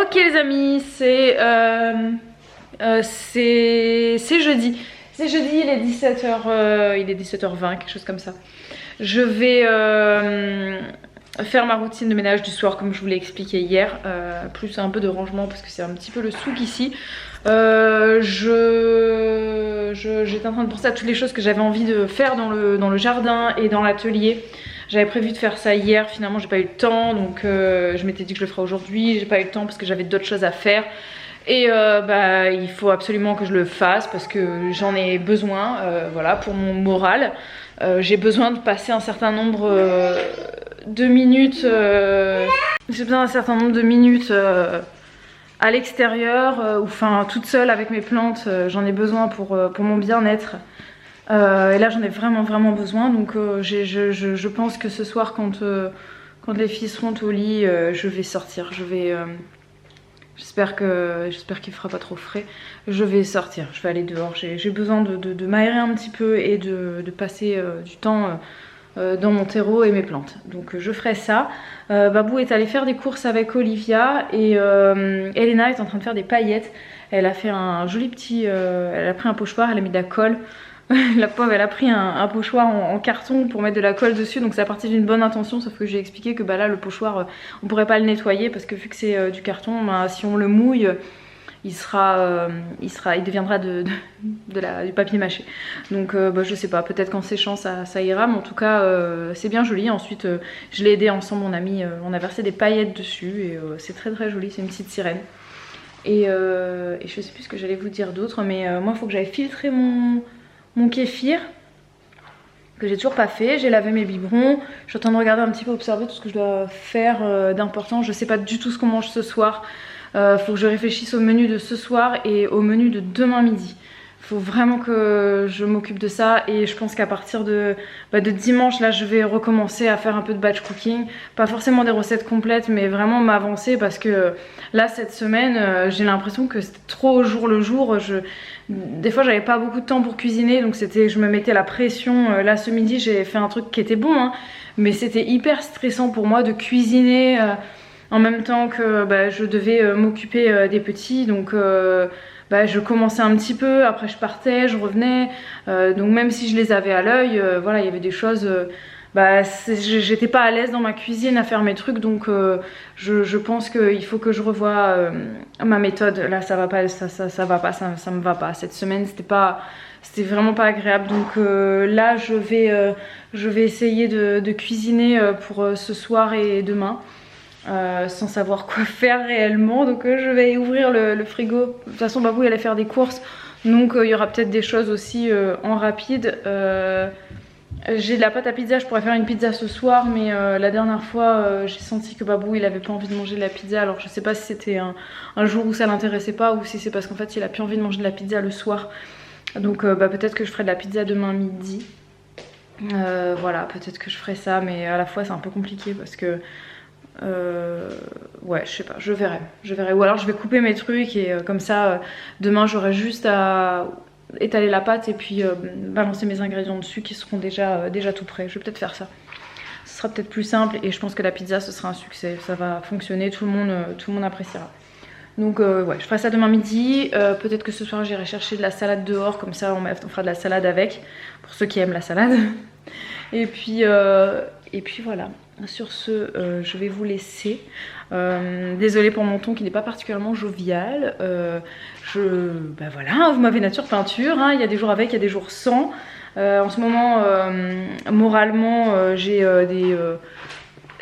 Ok les amis, c'est jeudi. C'est jeudi, il est 17h20, quelque chose comme ça. Je vais faire ma routine de ménage du soir comme je vous l'ai expliqué hier. Plus un peu de rangement parce que c'est un petit peu le souk ici. J'étais en train de penser à toutes les choses que j'avais envie de faire dans le jardin et dans l'atelier. J'avais prévu de faire ça hier, finalement j'ai pas eu le temps, donc je m'étais dit que je le ferais aujourd'hui. J'ai pas eu le temps parce que j'avais d'autres choses à faire. Et il faut absolument que je le fasse parce que j'en ai besoin, voilà, pour mon moral. J'ai besoin de passer un certain nombre de minutes. J'ai besoin d'un certain nombre de minutes à l'extérieur, ou enfin toute seule avec mes plantes. J'en ai besoin pour mon bien-être. Et là j'en ai vraiment besoin, donc je pense que ce soir quand les filles seront au lit, je vais sortir, j'espère qu'il fera pas trop frais, je vais sortir, je vais aller dehors, j'ai besoin de m'aérer un petit peu et de passer du temps dans mon terreau et mes plantes, donc je ferai ça. Babou est allée faire des courses avec Olivia et Elena est en train de faire des paillettes. Elle a fait un joli petit, elle a pris un pochoir, elle a mis de la colle. La pauvre elle a pris un pochoir en carton pour mettre de la colle dessus, donc c'est à partir d'une bonne intention, sauf que j'ai expliqué que là le pochoir on pourrait pas le nettoyer parce que vu que c'est du carton, si on le mouille il deviendra du papier mâché, donc je sais pas, peut-être qu'en séchant ça ira, mais en tout cas c'est bien joli. Ensuite je l'ai aidé ensemble, mon ami, on a versé des paillettes dessus et c'est très joli, c'est une petite sirène. Et je sais plus ce que j'allais vous dire d'autre, mais moi il faut que j'aille filtrer mon kéfir que j'ai toujours pas fait. J'ai lavé mes biberons, je suis en train de regarder un petit peu, observer tout ce que je dois faire d'important. Je sais pas du tout ce qu'on mange ce soir. Faut que je réfléchisse au menu de ce soir et au menu de demain midi. Faut vraiment que je m'occupe de ça, et je pense qu'à partir de dimanche là je vais recommencer à faire un peu de batch cooking, pas forcément des recettes complètes mais vraiment m'avancer, parce que là cette semaine j'ai l'impression que c'était trop au jour le jour. Des fois j'avais pas beaucoup de temps pour cuisiner, donc je me mettais la pression. Là ce midi j'ai fait un truc qui était bon, hein, mais c'était hyper stressant pour moi de cuisiner en même temps que je devais m'occuper des petits, donc je commençais un petit peu, après je partais, je revenais, donc même si je les avais à l'œil, voilà, il y avait des choses, j'étais pas à l'aise dans ma cuisine à faire mes trucs, donc je pense qu'il faut que je revoie ma méthode. Là ça va pas, ça me va pas. Cette semaine c'était vraiment pas agréable, donc là je vais essayer de cuisiner pour ce soir et demain. Sans savoir quoi faire réellement, donc je vais ouvrir le frigo. De toute façon Babou elle allait faire des courses, donc il y aura peut-être des choses aussi en rapide. J'ai de la pâte à pizza, je pourrais faire une pizza ce soir, mais la dernière fois j'ai senti que Babou il avait pas envie de manger de la pizza. Alors je sais pas si c'était un jour où ça l'intéressait pas, ou si c'est parce qu'en fait il a plus envie de manger de la pizza le soir, donc peut-être que je ferai de la pizza demain midi. Voilà, peut-être que je ferai ça, mais à la fois c'est un peu compliqué parce que ouais, je sais pas, je verrai, ou alors je vais couper mes trucs et comme ça demain j'aurai juste à étaler la pâte et puis balancer mes ingrédients dessus qui seront déjà tout prêts. Je vais peut-être faire ça, ce sera peut-être plus simple, et je pense que la pizza ce sera un succès, ça va fonctionner, tout le monde appréciera. Donc ouais, je ferai ça demain midi. Peut-être que ce soir j'irai chercher de la salade dehors, comme ça on fera de la salade avec, pour ceux qui aiment la salade. Et puis voilà. Sur ce, je vais vous laisser. Désolée pour mon ton qui n'est pas particulièrement jovial. Voilà, vous m'avez nature peinture, hein. Il y a des jours avec, il y a des jours sans. En ce moment, moralement, j'ai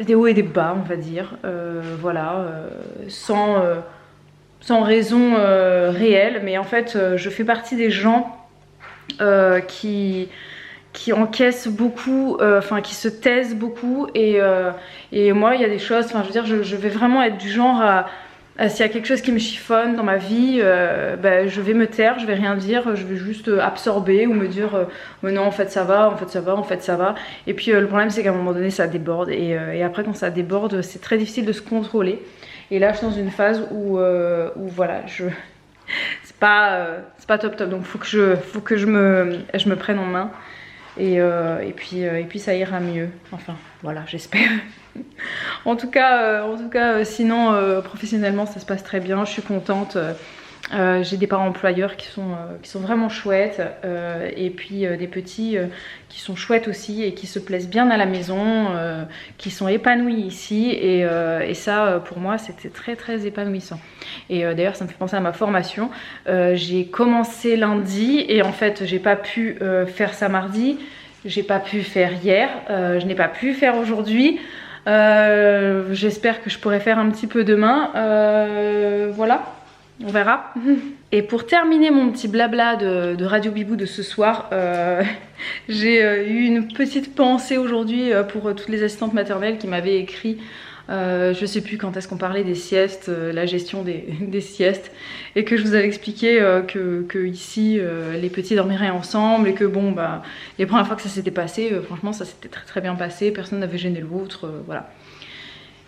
des hauts et des bas, on va dire. Voilà, sans raison réelle. Mais en fait, je fais partie des gens qui encaissent beaucoup, qui se taisent beaucoup, et moi il y a des choses, je veux dire, je vais vraiment être du genre à s'il y a quelque chose qui me chiffonne dans ma vie, je vais me taire, je vais rien dire, je vais juste absorber ou me dire non en fait ça va, et puis le problème c'est qu'à un moment donné ça déborde, et après quand ça déborde c'est très difficile de se contrôler, et là je suis dans une phase où voilà, c'est pas top, donc faut que je me prenne en main. Et puis ça ira mieux, enfin voilà, j'espère. Sinon professionnellement ça se passe très bien, je suis contente. J'ai des parents employeurs qui sont vraiment chouettes, et puis des petits qui sont chouettes aussi et qui se plaisent bien à la maison, qui sont épanouis ici, et ça pour moi c'était très très épanouissant. Et d'ailleurs ça me fait penser à ma formation. J'ai commencé lundi et en fait j'ai pas pu faire ça mardi, j'ai pas pu faire hier, je n'ai pas pu faire aujourd'hui. J'espère que je pourrai faire un petit peu demain, voilà. On verra. Et pour terminer mon petit blabla de Radio Bibou de ce soir, j'ai eu une petite pensée aujourd'hui pour toutes les assistantes maternelles qui m'avaient écrit. Je sais plus quand est-ce qu'on parlait des siestes, la gestion des siestes, et que je vous avais expliqué que ici les petits dormiraient ensemble, et que bon bah les premières fois que ça s'était passé, franchement ça s'était très très bien passé, personne n'avait gêné l'autre, voilà.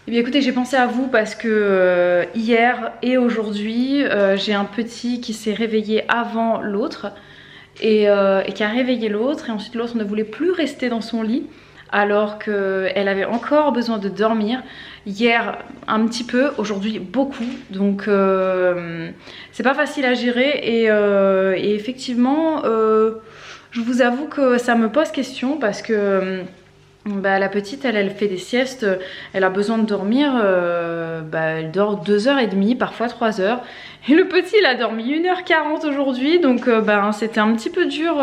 Eh bien écoutez, j'ai pensé à vous parce que hier et aujourd'hui, j'ai un petit qui s'est réveillé avant l'autre et qui a réveillé l'autre, et ensuite l'autre ne voulait plus rester dans son lit alors qu'elle avait encore besoin de dormir. Hier un petit peu, aujourd'hui beaucoup, donc c'est pas facile à gérer, et effectivement je vous avoue que ça me pose question parce que bah, la petite elle fait des siestes, elle a besoin de dormir, elle dort 2h30, parfois 3h, et le petit il a dormi 1h40 aujourd'hui, donc c'était un petit peu dur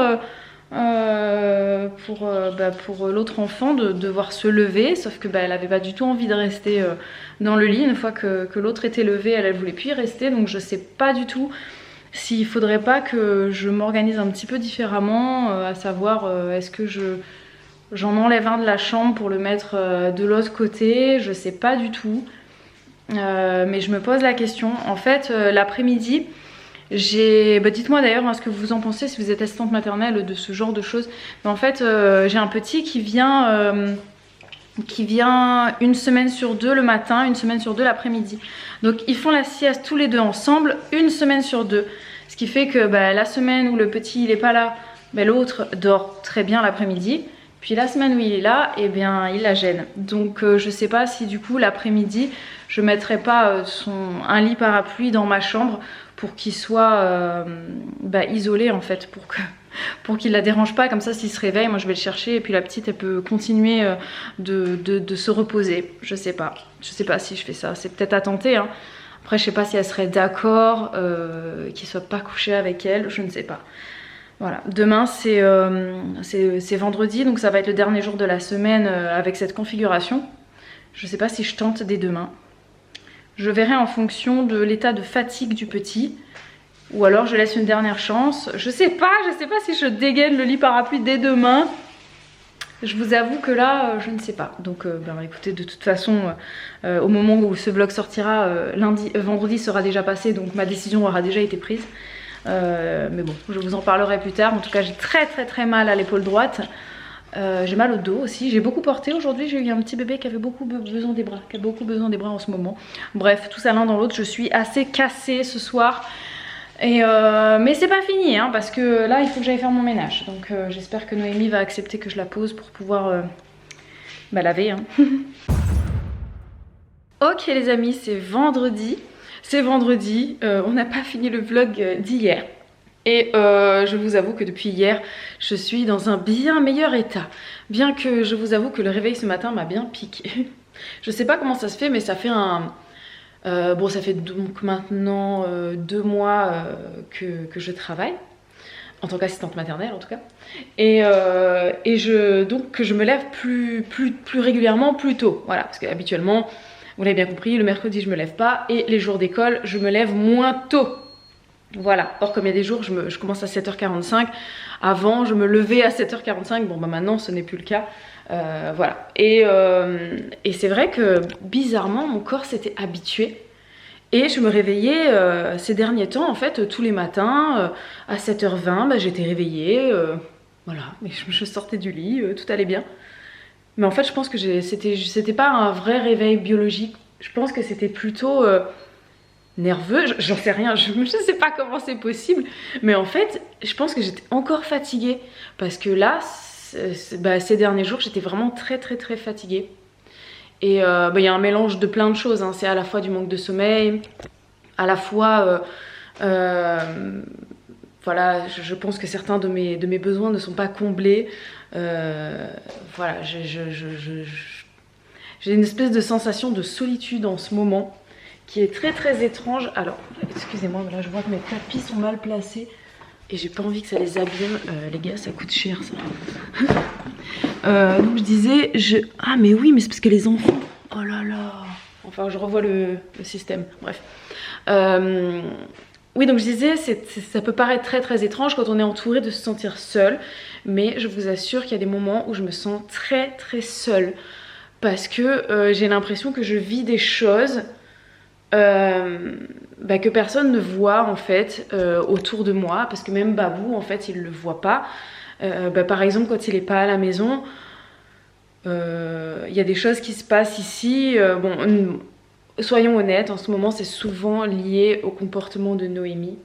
pour l'autre enfant de devoir se lever, sauf que elle avait pas du tout envie de rester dans le lit. Une fois que l'autre était levé, elle voulait plus y rester, donc je sais pas du tout s'il faudrait pas que je m'organise un petit peu différemment, à savoir est-ce que j'en enlève un de la chambre pour le mettre de l'autre côté, je sais pas du tout, mais je me pose la question. En fait l'après-midi dites-moi d'ailleurs ce que vous en pensez si vous êtes assistante maternelle de ce genre de choses. Mais en fait j'ai un petit qui vient une semaine sur deux le matin, une semaine sur deux l'après-midi. Donc ils font la sieste tous les deux ensemble une semaine sur deux, ce qui fait que la semaine où le petit il est pas là, l'autre dort très bien l'après-midi. Puis la semaine où il est là, eh bien il la gêne. Donc je sais pas si du coup l'après-midi je mettrai pas un lit parapluie dans ma chambre pour qu'il soit isolé en fait, pour qu'il la dérange pas. Comme ça s'il se réveille, moi je vais le chercher, et puis la petite elle peut continuer de se reposer. Je sais pas si je fais ça, c'est peut-être à tenter hein. Après je sais pas si elle serait d'accord qu'il soit pas couché avec elle, je ne sais pas. Voilà, demain c'est vendredi, donc ça va être le dernier jour de la semaine avec cette configuration. Je sais pas si je tente dès demain. Je verrai en fonction de l'état de fatigue du petit, ou alors je laisse une dernière chance. Je sais pas si je dégaine le lit parapluie dès demain. Je vous avoue que là, je ne sais pas. Donc écoutez, de toute façon, au moment où ce vlog sortira, vendredi sera déjà passé, donc ma décision aura déjà été prise. Mais bon, je vous en parlerai plus tard. En tout cas j'ai très très très mal à l'épaule droite, j'ai mal au dos aussi, j'ai beaucoup porté aujourd'hui, j'ai eu un petit bébé qui avait beaucoup besoin des bras, en ce moment. Bref, tout ça l'un dans l'autre, je suis assez cassée ce soir, mais c'est pas fini hein, parce que là il faut que j'aille faire mon ménage, donc j'espère que Noémie va accepter que je la pose pour pouvoir laver hein. Ok les amis, c'est vendredi, on n'a pas fini le vlog d'hier. Et je vous avoue que depuis hier, je suis dans un bien meilleur état. Bien que je vous avoue que le réveil ce matin m'a bien piqué. Je sais pas comment ça se fait, mais ça fait ça fait donc maintenant 2 mois que je travaille. En tant qu'assistante maternelle en tout cas. Donc je me lève plus régulièrement, plus tôt. Voilà, parce qu'habituellement... Vous l'avez bien compris, le mercredi je me lève pas, et les jours d'école je me lève moins tôt. Voilà, or comme il y a des jours je commence à 7h45, avant je me levais à 7h45, bon maintenant ce n'est plus le cas. Voilà, et c'est vrai que bizarrement mon corps s'était habitué, et je me réveillais ces derniers temps en fait tous les matins à 7h20, j'étais réveillée, voilà, et je sortais du lit, tout allait bien. Mais en fait je pense que c'était pas un vrai réveil biologique, je pense que c'était plutôt nerveux, j'en sais rien, je sais pas comment c'est possible, mais en fait je pense que j'étais encore fatiguée, parce que là ces derniers jours j'étais vraiment très fatiguée, Et y a un mélange de plein de choses, hein. C'est à la fois du manque de sommeil, à la fois... voilà, je pense que certains de mes besoins ne sont pas comblés. Voilà, j'ai une espèce de sensation de solitude en ce moment qui est très très étrange. Alors, excusez-moi, mais là je vois que mes tapis sont mal placés et j'ai pas envie que ça les abîme. Les gars, ça coûte cher ça. Donc je disais, ah mais oui, mais c'est parce que les enfants... Oh là là. Enfin, je revois le système. Bref. Oui, donc je disais, ça peut paraître très très étrange quand on est entouré de se sentir seul, mais je vous assure qu'il y a des moments où je me sens très très seule parce que j'ai l'impression que je vis des choses que personne ne voit en fait autour de moi, parce que même Babou en fait il le voit pas. Par exemple, quand il est pas à la maison, y a des choses qui se passent ici. Soyons honnêtes, en ce moment c'est souvent lié au comportement de Noémie.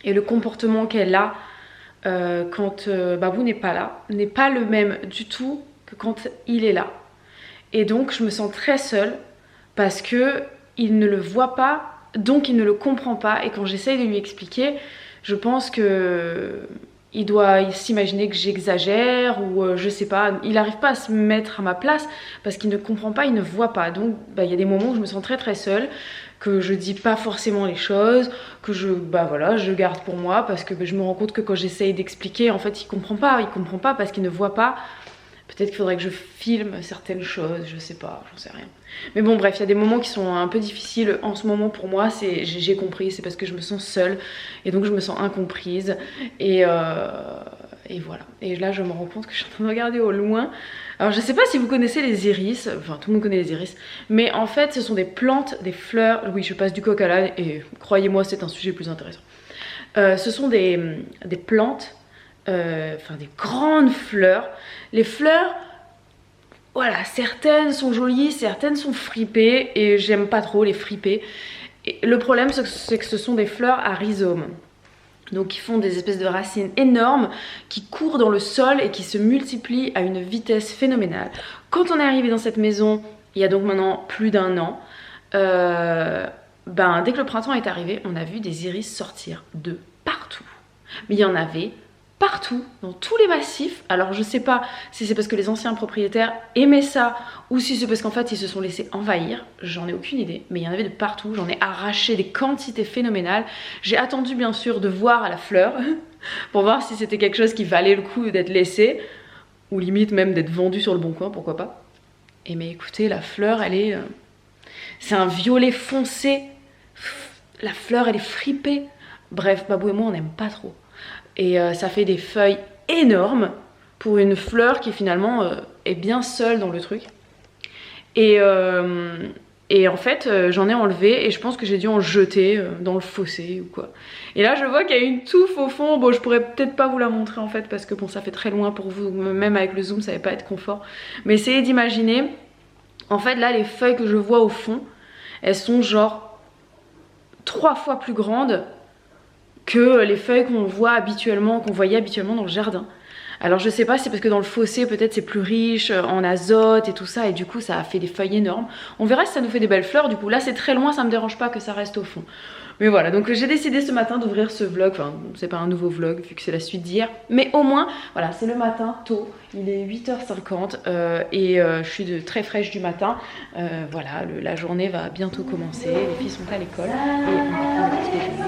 Et le comportement qu'elle a quand Babou n'est pas là, n'est pas le même du tout que quand il est là. Et donc je me sens très seule parce que il ne le voit pas, donc il ne le comprend pas. Et quand j'essaye de lui expliquer, je pense que il doit s'imaginer que j'exagère ou je sais pas, il n'arrive pas à se mettre à ma place parce qu'il ne comprend pas, il ne voit pas. Donc y a des moments où je me sens très très seule, que je dis pas forcément les choses, que je garde pour moi parce que je me rends compte que quand j'essaye d'expliquer, en fait il comprend pas parce qu'il ne voit pas. Peut-être qu'il faudrait que je filme certaines choses, je sais pas, j'en sais rien. Mais bon bref, il y a des moments qui sont un peu difficiles en ce moment pour moi, j'ai compris, c'est parce que je me sens seule et donc je me sens incomprise et voilà. Et là je me rends compte que je suis en train de regarder au loin. Alors je sais pas si vous connaissez les iris, enfin tout le monde connaît les iris, mais en fait ce sont des plantes, des fleurs, oui je passe du coq à l'âne et croyez-moi c'est un sujet plus intéressant. Ce sont des plantes, des grandes fleurs. Les fleurs, voilà, certaines sont jolies, certaines sont fripées et j'aime pas trop les fripées. Et le problème c'est que ce sont des fleurs à rhizome. Donc ils font des espèces de racines énormes qui courent dans le sol et qui se multiplient à une vitesse phénoménale. Quand on est arrivé dans cette maison, il y a donc maintenant plus d'1 an, dès que le printemps est arrivé, on a vu des iris sortir de partout. Mais il y en avait partout, dans tous les massifs. Alors je sais pas si c'est parce que les anciens propriétaires aimaient ça ou si c'est parce qu'en fait ils se sont laissés envahir, j'en ai aucune idée, mais il y en avait de partout, j'en ai arraché des quantités phénoménales. J'ai attendu bien sûr de voir à la fleur pour voir si c'était quelque chose qui valait le coup d'être laissé ou limite même d'être vendu sur le bon coin, pourquoi pas. Et mais écoutez, la fleur elle est... c'est un violet foncé, la fleur elle est fripée. Bref, Babou et moi on n'aime pas trop. Et ça fait des feuilles énormes pour une fleur qui finalement est bien seule dans le truc. Et en fait j'en ai enlevé et je pense que j'ai dû en jeter dans le fossé ou quoi. Et là je vois qu'il y a une touffe au fond. Bon je pourrais peut-être pas vous la montrer en fait parce que bon ça fait très loin pour vous. Même avec le zoom ça va pas être confort. Mais essayez d'imaginer. En fait là les feuilles que je vois au fond, elles sont genre 3 fois plus grandes que les feuilles qu'on voyait habituellement dans le jardin. Alors je sais pas si c'est parce que dans le fossé peut-être c'est plus riche en azote et tout ça et du coup ça a fait des feuilles énormes. On verra si ça nous fait des belles fleurs. Du coup là c'est très loin, ça me dérange pas que ça reste au fond. Mais voilà, donc j'ai décidé ce matin d'ouvrir ce vlog. Enfin c'est pas un nouveau vlog vu que c'est la suite d'hier, mais au moins voilà, c'est le matin tôt, il est 8h50 et je suis très fraîche du matin. Voilà, la journée va bientôt commencer, les filles sont à l'école et on va prendre le petit déjeuner.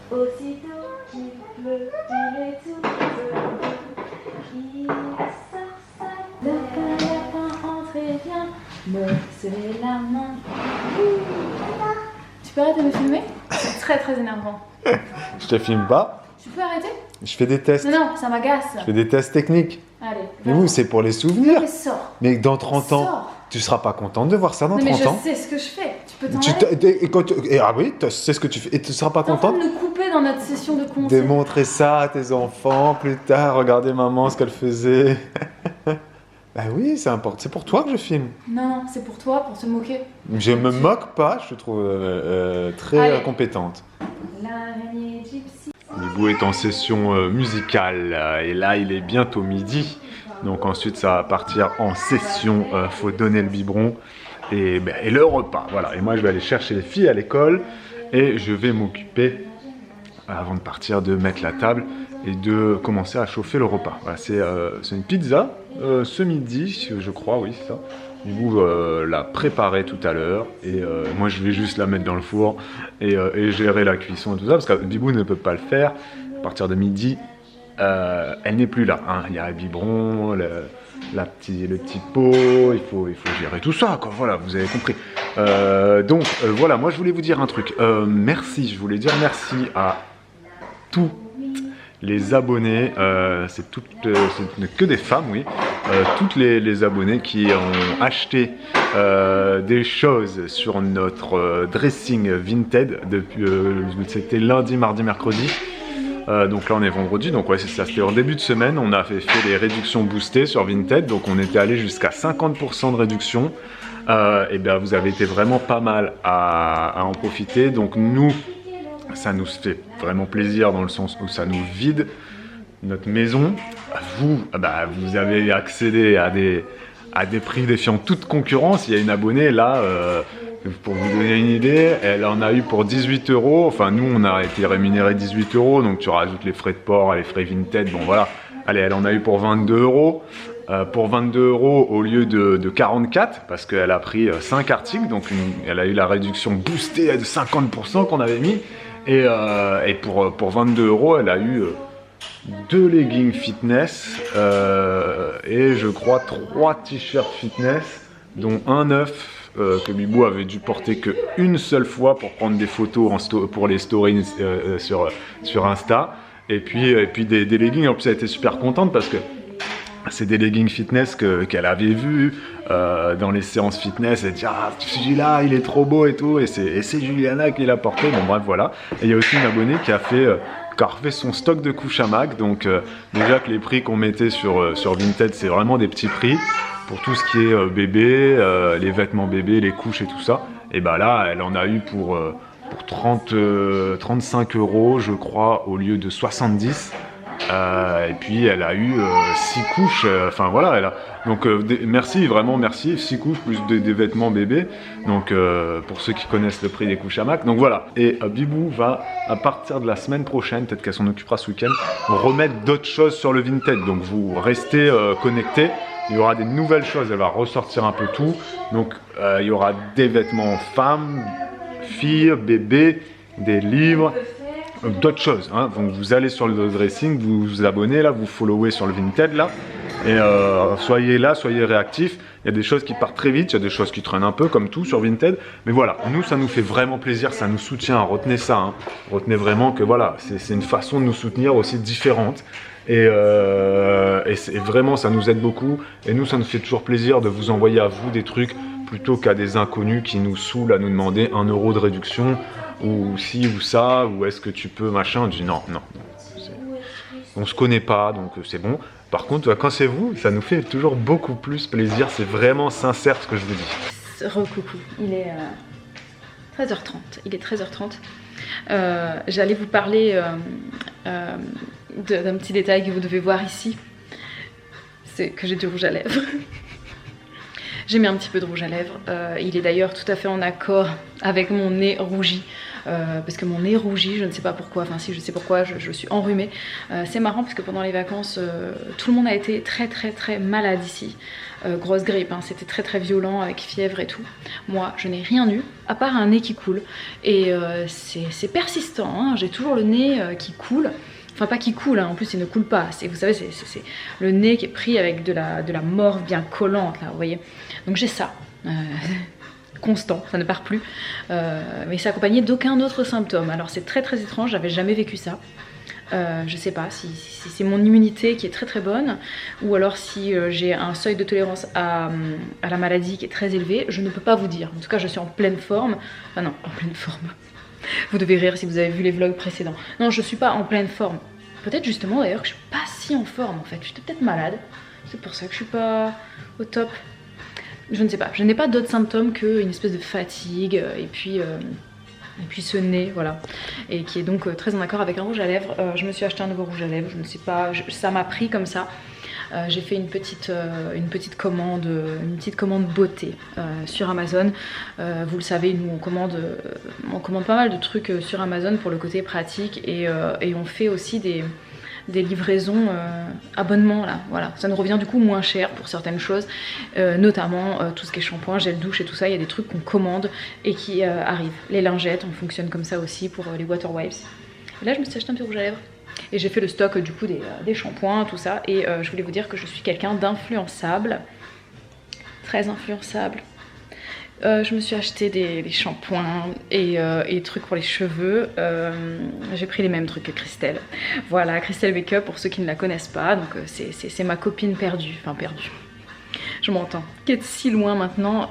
Aussitôt qu'il pleut, il est tout il sort sa lapin, entrez bien, me serrez la main. Tu peux arrêter de me filmer? C'est très très énervant. Je te filme pas. Tu peux arrêter? Je fais des tests. Non, ça m'agace. Je fais des tests techniques. Allez. Mais vous, c'est pour les souvenirs. Mais sors. Mais dans 30 ans, Sors. tu seras pas contente de voir ça dans 30 ans. Mais je sais ce que je fais. Tu peux t'en aller. Ah oui, tu sais ce que tu fais. Et tu seras pas T'es en train contente de nous couper dans notre session de conseil. démontrer ça à tes enfants plus tard. Regardez maman ce qu'elle faisait. Bah oui, c'est important. C'est pour toi que je filme. Non, c'est pour toi, pour se moquer. Je me moque pas, je te trouve très compétente. L'araignée gypsy. Mibou est en session musicale et là il est bientôt midi. Donc ensuite ça va partir en session, faut donner le biberon et le repas. Voilà, et moi je vais aller chercher les filles à l'école et je vais m'occuper, avant de partir, de mettre la table et de commencer à chauffer le repas. Voilà, c'est une pizza ce midi, je crois, oui c'est ça. Bibou l'a préparée tout à l'heure et moi je vais juste la mettre dans le four et gérer la cuisson et tout ça parce que Bibou ne peut pas le faire. À partir de midi, elle n'est plus là. Hein. Il y a le biberon, le petit pot, il faut gérer tout ça, quoi. Voilà, vous avez compris. Donc voilà, moi je voulais vous dire un truc. Merci, je voulais dire merci à tous les abonnés, ce n'est que des femmes, oui, toutes les abonnés qui ont acheté des choses sur notre dressing Vinted depuis, c'était lundi, mardi, mercredi. Donc là on est vendredi, donc ouais c'est ça, c'était en début de semaine, on a fait des réductions boostées sur Vinted, donc on était allé jusqu'à 50% de réduction, et bien vous avez été vraiment pas mal à en profiter, donc nous, ça nous fait vraiment plaisir dans le sens où ça nous vide notre maison. Vous, vous avez accédé à des prix défiant toute concurrence. Il y a une abonnée là, pour vous donner une idée, elle en a eu pour 18 €. Enfin nous on a été rémunéré 18 €, donc tu rajoutes les frais de port, les frais Vinted, bon voilà. Allez, elle en a eu pour 22 €. Pour 22 € au lieu de 44, parce qu'elle a pris 5 articles, donc elle a eu la réduction boostée de 50% qu'on avait mis. Et pour 22 €, elle a eu 2 leggings fitness et je crois 3 t-shirts fitness, dont un neuf que Bibou avait dû porter qu'une seule fois pour prendre des photos pour les stories sur Insta. Et puis des leggings, en plus elle était super contente parce que c'est des leggings fitness qu'elle avait vus dans les séances fitness. Elle dit ah celui-là il est trop beau et tout, et c'est Juliana qui l'a porté. Bon bref voilà. Et il y a aussi une abonnée qui a refait son stock de couches à Mac. Donc déjà que les prix qu'on mettait sur Vinted c'est vraiment des petits prix pour tout ce qui est bébé, les vêtements bébés, les couches et tout ça. Et bah là elle en a eu pour 35 € je crois au lieu de 70. Et puis elle a eu 6 couches, enfin voilà, donc merci, vraiment merci, 6 couches plus des vêtements bébés, donc pour ceux qui connaissent le prix des couches à Mac, donc voilà. Et Bibou va, à partir de la semaine prochaine, peut-être qu'elle s'en occupera ce week-end, remettre d'autres choses sur le Vinted, donc vous restez connectés, il y aura des nouvelles choses, elle va ressortir un peu tout, donc il y aura des vêtements femmes, filles, bébés, des livres, d'autres choses, hein. Donc vous allez sur le dressing, vous vous abonnez là, vous followez sur le Vinted là, et soyez là, soyez réactifs. Il y a des choses qui partent très vite, il y a des choses qui traînent un peu comme tout sur Vinted, mais voilà, nous ça nous fait vraiment plaisir, ça nous soutient, retenez ça, hein. Retenez vraiment que voilà, c'est une façon de nous soutenir aussi différente, et vraiment ça nous aide beaucoup, et nous ça nous fait toujours plaisir de vous envoyer à vous des trucs plutôt qu'à des inconnus qui nous saoulent à nous demander 1 € de réduction, ou si ou ça, ou est-ce que tu peux machin. Je dis non, on se connaît pas, donc c'est bon. Par contre, quand c'est vous, ça nous fait toujours beaucoup plus plaisir, c'est vraiment sincère ce que je vous dis. Recoucou, il est 13h30, il est 13h30. J'allais vous parler d'un petit détail que vous devez voir ici, c'est que j'ai du rouge à lèvres. J'ai mis un petit peu de rouge à lèvres, il est d'ailleurs tout à fait en accord avec mon nez rougi, parce que mon nez rougit, je ne sais pas pourquoi, enfin si je sais pourquoi, je suis enrhumée. C'est marrant parce que pendant les vacances, tout le monde a été très malade ici, grosse grippe, hein, c'était très violent avec fièvre et tout. Moi je n'ai rien eu, à part un nez qui coule, et c'est persistant, hein, j'ai toujours le nez qui coule. Enfin pas qui coule, hein, en plus il ne coule pas, vous savez c'est le nez qui est pris avec de la morve bien collante là, vous voyez. Donc j'ai ça, constant, ça ne part plus, mais c'est accompagné d'aucun autre symptôme. Alors c'est très étrange, j'avais jamais vécu ça. Je sais pas si c'est mon immunité qui est très bonne, ou alors si j'ai un seuil de tolérance à la maladie qui est très élevé, je ne peux pas vous dire. En tout cas je suis en pleine forme, enfin non, en pleine forme. Vous devez rire si vous avez vu les vlogs précédents. Non, je suis pas en pleine forme. Peut-être justement d'ailleurs que je suis pas si en forme en fait. J'étais peut-être malade. C'est pour ça que je suis pas au top. Je ne sais pas. Je n'ai pas d'autres symptômes qu'une espèce de fatigue et puis ce nez, voilà. Et qui est donc très en accord avec un rouge à lèvres. Je me suis acheté un nouveau rouge à lèvres. Je ne sais pas. Ça m'a pris comme ça. J'ai fait une petite commande beauté sur Amazon. Vous le savez, nous on commande pas mal de trucs sur Amazon pour le côté pratique et on fait aussi des livraisons abonnements là, voilà, ça nous revient du coup moins cher pour certaines choses, notamment tout ce qui est shampoing, gel douche et tout ça. Il y a des trucs qu'on commande et qui arrivent. Les lingettes, on fonctionne comme ça aussi pour les water wipes. Et là je me suis acheté un petit rouge à lèvres et j'ai fait le stock du coup des shampoings, tout ça. Et je voulais vous dire que je suis quelqu'un d'influençable, très influençable. Je me suis acheté des shampoings et trucs pour les cheveux. J'ai pris les mêmes trucs que Christelle. Voilà, Christelle Makeup pour ceux qui ne la connaissent pas. Donc c'est ma copine perdue. Enfin perdue. Je m'entends. Qui est si loin maintenant.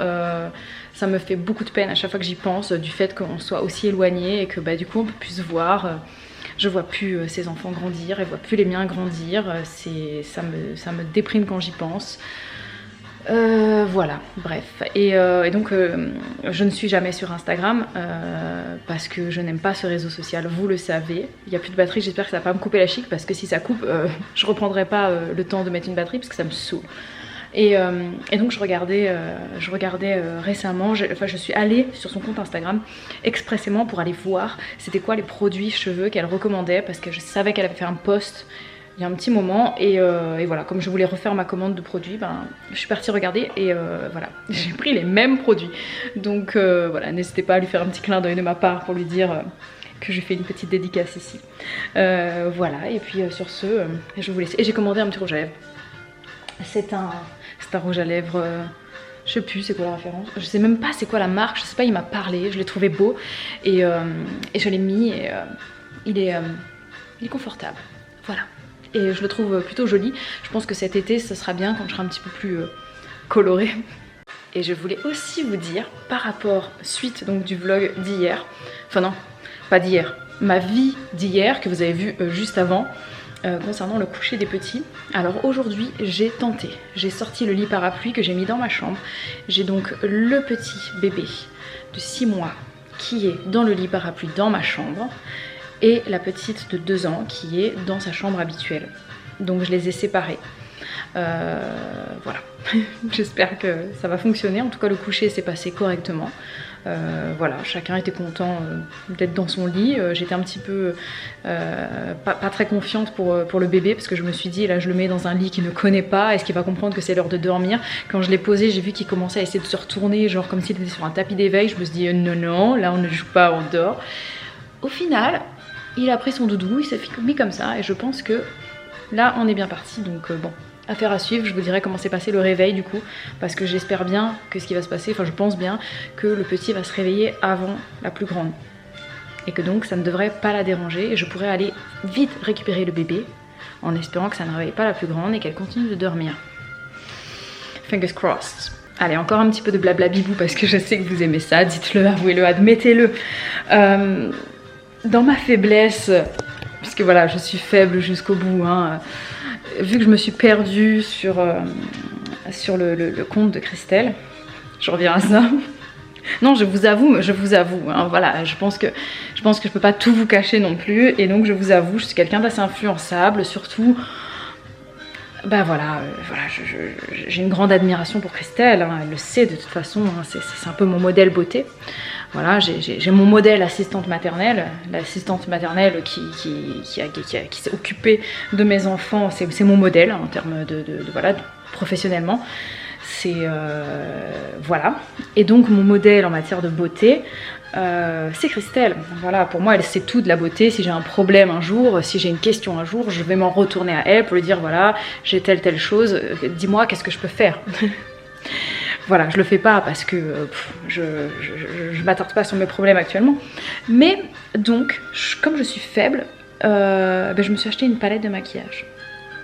Ça me fait beaucoup de peine à chaque fois que j'y pense du fait qu'on soit aussi éloignés et que bah, du coup on peut plus se voir. Je vois plus ses enfants grandir, elle voit plus les miens grandir. Ça me déprime quand j'y pense. Voilà, bref. Et donc je ne suis jamais sur Instagram parce que je n'aime pas ce réseau social, vous le savez. Il n'y a plus de batterie, j'espère que ça va pas me couper la chic parce que si ça coupe, je reprendrai pas le temps de mettre une batterie parce que ça me saoule. Et donc je regardais récemment, je suis allée sur son compte Instagram expressément pour aller voir c'était quoi les produits cheveux qu'elle recommandait parce que je savais qu'elle avait fait un post il y a un petit moment et voilà, comme je voulais refaire ma commande de produits, ben, je suis partie regarder et voilà, j'ai pris les mêmes produits. Donc voilà, n'hésitez pas à lui faire un petit clin d'œil de ma part pour lui dire que j'ai fait une petite dédicace ici. Voilà, et puis sur ce, je vous laisse. Et j'ai commandé un petit rouge à lèvres. C'est un rouge à lèvres, je sais plus c'est quoi la référence, je sais même pas c'est quoi la marque, je sais pas, il m'a parlé, je l'ai trouvé beau et je l'ai mis et il est confortable, voilà. Et je le trouve plutôt joli. Je pense que cet été ce sera bien quand je serai un petit peu plus colorée. Et je voulais aussi vous dire par rapport, suite donc du vlog d'hier, enfin non, pas d'hier, ma vie d'hier que vous avez vu juste avant, concernant le coucher des petits. Alors aujourd'hui j'ai tenté, j'ai sorti le lit parapluie que j'ai mis dans ma chambre. J'ai donc le petit bébé de 6 mois qui est dans le lit parapluie dans ma chambre et la petite de 2 ans qui est dans sa chambre habituelle. Donc je les ai séparés. Voilà, j'espère que ça va fonctionner. En tout cas le coucher s'est passé correctement. Voilà, chacun était content d'être dans son lit. J'étais un petit peu pas très confiante pour le bébé parce que je me suis dit là je le mets dans un lit qu'il ne connaît pas, est-ce qu'il va comprendre que c'est l'heure de dormir? Quand je l'ai posé, j'ai vu qu'il commençait à essayer de se retourner genre comme s'il était sur un tapis d'éveil. Je me suis dit non, là on ne joue pas, on dort. Au final il a pris son doudou, il s'est mis comme ça et je pense que là on est bien parti. Donc bon, affaire à suivre, je vous dirai comment s'est passé le réveil du coup, parce que j'espère bien que ce qui va se passer, enfin je pense bien que le petit va se réveiller avant la plus grande et que donc ça ne devrait pas la déranger et je pourrais aller vite récupérer le bébé en espérant que ça ne réveille pas la plus grande et qu'elle continue de dormir. Fingers crossed. Allez, encore un petit peu de blabla bibou parce que je sais que vous aimez ça, dites-le, avouez-le, admettez-le. Dans ma faiblesse, puisque voilà je suis faible jusqu'au bout, hein, vu que je me suis perdue sur le compte de Christelle, je reviens à ça. Non, je vous avoue, hein, voilà, je pense que je peux pas tout vous cacher non plus, et donc je vous avoue, je suis quelqu'un d'assez influençable, surtout, bah voilà, j'ai une grande admiration pour Christelle, hein, elle le sait de toute façon, hein, c'est un peu mon modèle beauté. Voilà, j'ai mon modèle assistante maternelle, l'assistante maternelle qui s'est occupée de mes enfants, c'est mon modèle hein, en termes voilà, professionnellement. C'est voilà. Et donc mon modèle en matière de beauté, c'est Christelle. Voilà, pour moi elle sait tout de la beauté. Si j'ai un problème un jour, si j'ai une question un jour, je vais m'en retourner à elle pour lui dire voilà, j'ai telle chose, dis-moi qu'est-ce que je peux faire. Voilà, je le fais pas parce que je m'attarde pas sur mes problèmes actuellement. Mais donc, comme je suis faible, ben, je me suis acheté une palette de maquillage.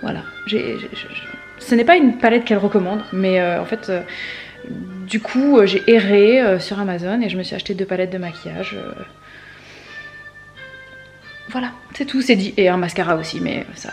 Voilà. Ce n'est pas une palette qu'elle recommande, mais en fait, du coup, j'ai erré sur Amazon et je me suis acheté 2 palettes de maquillage. Voilà, c'est tout, c'est dit. Et un mascara aussi, mais ça...